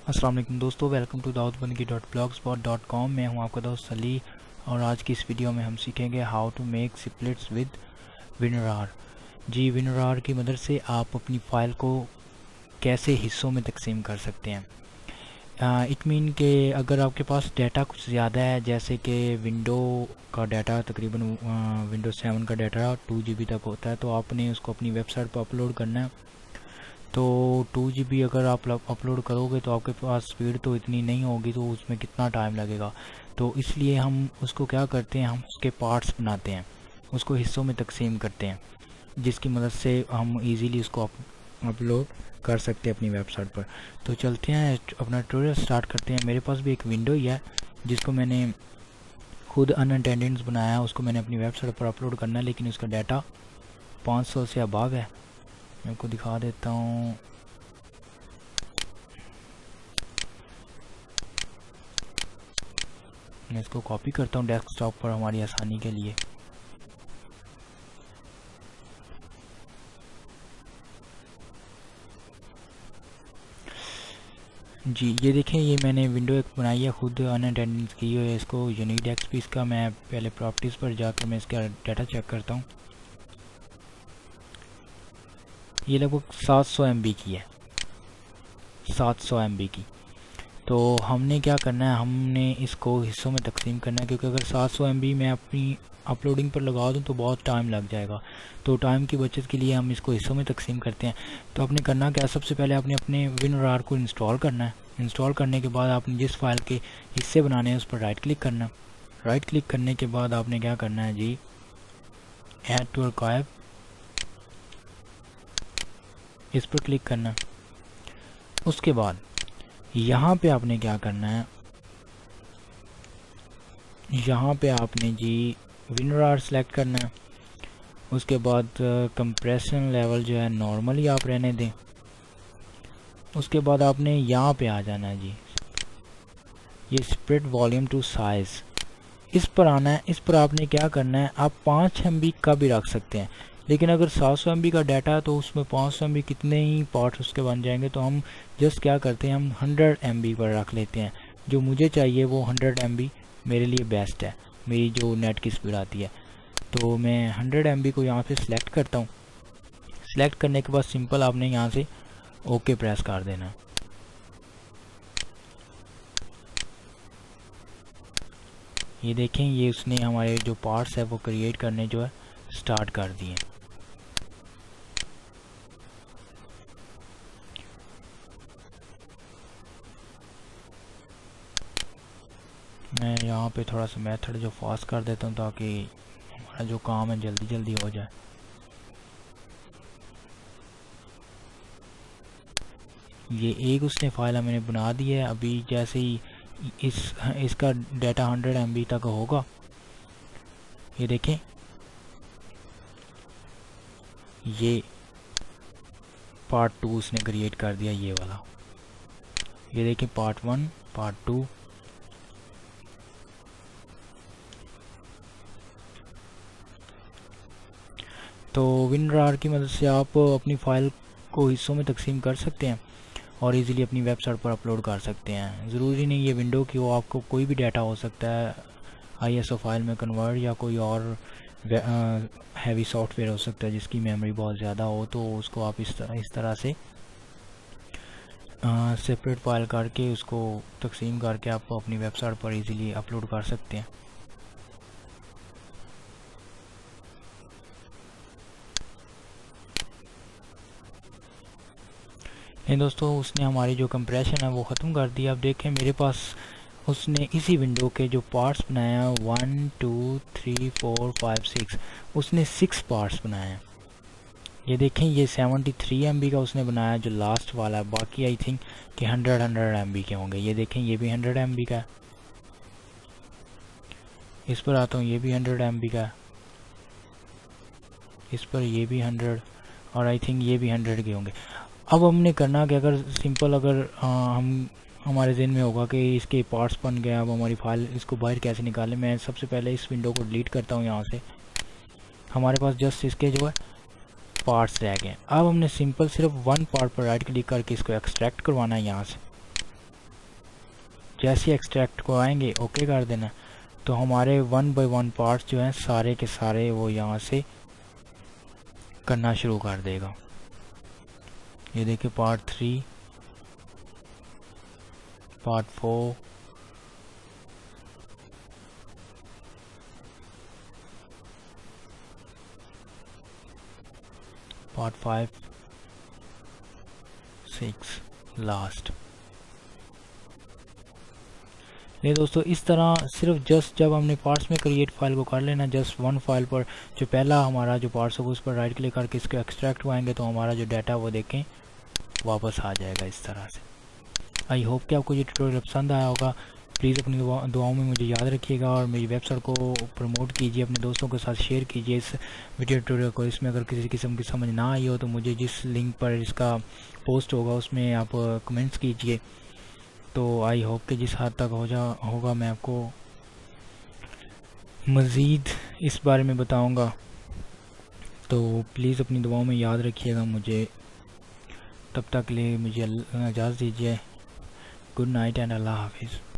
अस्सलाम वालेकुम दोस्तों, वेलकम टू dawoodbandagi.blogspot.com। मैं हूं आपका दोस्त अली और आज की इस वीडियो में हम सीखेंगे how to make splits with WinRAR। जी, WinRAR की मदद से आप अपनी फ़ाइल को कैसे हिस्सों में तकसीम कर सकते हैं। इट मीन के अगर आपके पास डाटा कुछ ज़्यादा है, जैसे कि विंडो का डाटा तकरीबन विंडो 7 का डाटा 2 GB तक होता है, तो आपने उसको अपनी वेबसाइट पर अपलोड करना है। तो 2 GB अगर आप अपलोड करोगे तो आपके पास स्पीड तो इतनी नहीं होगी, तो उसमें कितना टाइम लगेगा। तो इसलिए हम उसको क्या करते हैं, हम उसके पार्ट्स बनाते हैं, उसको हिस्सों में तकसीम करते हैं, जिसकी मदद से हम इजीली उसको अपलोड कर सकते हैं अपनी वेबसाइट पर। तो चलते हैं अपना ट्यूटोरियल स्टार्ट करते हैं। मेरे पास भी एक विंडो ही है जिसको मैंने खुद अनअटेंडेंट्स बनाया, उसको मैंने अपनी वेबसाइट पर अपलोड करना है, लेकिन उसका डाटा 500 से अबव है। मैं आपको दिखा देता हूँ। मैं इसको कॉपी करता हूँ डेस्कटॉप पर हमारी आसानी के लिए। जी, ये देखें, ये मैंने विंडो एक बनाई है खुद अनअटेंडेंस की है। इसको यूनिक एक्सपी का मैं पहले प्रॉपर्टीज़ पर जाकर मैं इसका डाटा चेक करता हूँ। ये लगभग 700 MB की है, 700 MB की। तो हमने क्या करना है, हमने इसको हिस्सों में तकसीम करना है, क्योंकि अगर 700 MB मैं अपनी अपलोडिंग पर लगा दूं तो बहुत टाइम लग जाएगा। तो टाइम की बचत के लिए हम इसको हिस्सों में तकसीम करते हैं। तो आपने करना क्या, सबसे पहले आपने अपने WinRAR को इंस्टॉल करना है। इंस्टॉल करने के बाद आपने जिस फाइल के हिस्से बनाने हैं उस पर राइट क्लिक करना। राइट क्लिक करने के बाद आपने क्या करना है जी, ऐड टू आर्काइव, इस पर क्लिक करना। उसके बाद यहाँ पे आपने क्या करना है, यहाँ पे आपने जी WinRAR सेलेक्ट करना है। उसके बाद कंप्रेशन लेवल जो है नॉर्मली आप रहने दें। उसके बाद आपने यहाँ पे आ जाना है जी, ये स्प्लिट वॉल्यूम टू साइज़, इस पर आना है। इस पर आपने क्या करना है, आप 5 MB का भी रख सकते हैं, लेकिन अगर 700 MB का डाटा है तो उसमें 500 MB कितने ही पार्ट्स उसके बन जाएंगे। तो हम जस्ट क्या करते हैं, हम 100 MB पर रख लेते हैं। जो मुझे चाहिए वो 100 MB मेरे लिए बेस्ट है, मेरी जो नेट की स्पीड आती है। तो मैं 100 MB को यहाँ पे सिलेक्ट करता हूँ। सिलेक्ट करने के बाद सिंपल आपने यहाँ से ओके प्रेस कर देना। ये देखें, ये उसने हमारे जो पार्ट्स है वो क्रिएट करने जो है स्टार्ट कर दिए। मैं यहाँ पे थोड़ा सा मेथड जो फास्ट कर देता हूँ ताकि हमारा जो काम है जल्दी जल्दी हो जाए। ये एक उसने फाइल मैंने बना दी है। अभी जैसे ही इसका डाटा 100 MB तक होगा, ये देखें, ये पार्ट 2 उसने क्रिएट कर दिया, ये वाला। ये देखें, पार्ट 1, पार्ट 2। तो WinRAR की मदद से आप अपनी फ़ाइल को हिस्सों में तकसीम कर सकते हैं और इजीली अपनी वेबसाइट पर अपलोड कर सकते हैं। ज़रूरी नहीं ये विंडो की हो, आपको कोई भी डाटा हो सकता है ISO फाइल में कन्वर्ट, या कोई और हैवी सॉफ्टवेयर हो सकता है जिसकी मेमोरी बहुत ज़्यादा हो। तो उसको आप इस तरह से सेपरेट फाइल करके उसको तकसीम करके आप अपनी वेबसाइट पर इजीली अपलोड कर सकते हैं। नहीं दोस्तों, उसने हमारी जो कंप्रेशन है वो ख़त्म कर दिया। अब देखें, मेरे पास उसने इसी विंडो के जो पार्ट्स बनाए हैं 1 2 3 4 5 6, उसने 6 पार्ट्स बनाए हैं। ये देखें, ये 73 MB का उसने बनाया जो लास्ट वाला है। बाकी आई थिंक कि 100 MB के होंगे। ये देखें, ये भी 100 MB का है। इस पर आता हूँ, ये भी 100 MB का है। इस पर ये भी 100, और आई थिंक ये भी 100 के होंगे। अब हमने करना कि अगर सिंपल, अगर हम हमारे जहन में होगा कि इसके पार्ट्स बन गए, अब हमारी फाइल इसको बाहर कैसे निकालें। मैं सबसे पहले इस विंडो को डिलीट करता हूँ यहाँ से। हमारे पास जस्ट इसके जो है पार्ट्स रह गए। अब हमने सिंपल सिर्फ वन पार्ट पर राइट क्लिक करके इसको एक्सट्रैक्ट करवाना है यहाँ से। जैसे एक्सट्रैक्ट को आएंगे ओके कर देना, तो हमारे 1 बाय 1 पार्ट्स जो हैं सारे के सारे वो यहाँ से करना शुरू कर देगा। ये देखिए पार्ट 3, पार्ट 4, पार्ट 5, 6 लास्ट। ये दोस्तों इस तरह सिर्फ जस्ट जब हमने पार्ट्स में क्रिएट फाइल को कर लेना, जस्ट वन फाइल पर जो पहला हमारा जो पार्ट्स होगा उस पर राइट क्लिक करके इसके एक्सट्रैक्ट को आएंगे तो हमारा जो डाटा वो देखें वापस आ जाएगा इस तरह से। आई होप कि आपको ये ट्यूटोरियल पसंद आया होगा। प्लीज़ अपनी दुआओं में मुझे याद रखिएगा और मेरी वेबसाइट को प्रमोट कीजिए, अपने दोस्तों के साथ शेयर कीजिए इस वीडियो ट्यूटोरियल को। इसमें अगर किसी किस्म की समझ ना आई हो तो मुझे जिस लिंक पर इसका पोस्ट होगा उसमें आप कमेंट्स कीजिए। तो आई होप कि जिस हद तक होगा मैं आपको मज़ीद इस बारे में बताऊंगा। तो प्लीज़ अपनी दुआओं में याद रखिएगा मुझे। तब तक के लिए मुझे इजाज़त दीजिए। गुड नाइट एंड अल्लाह हाफिज़।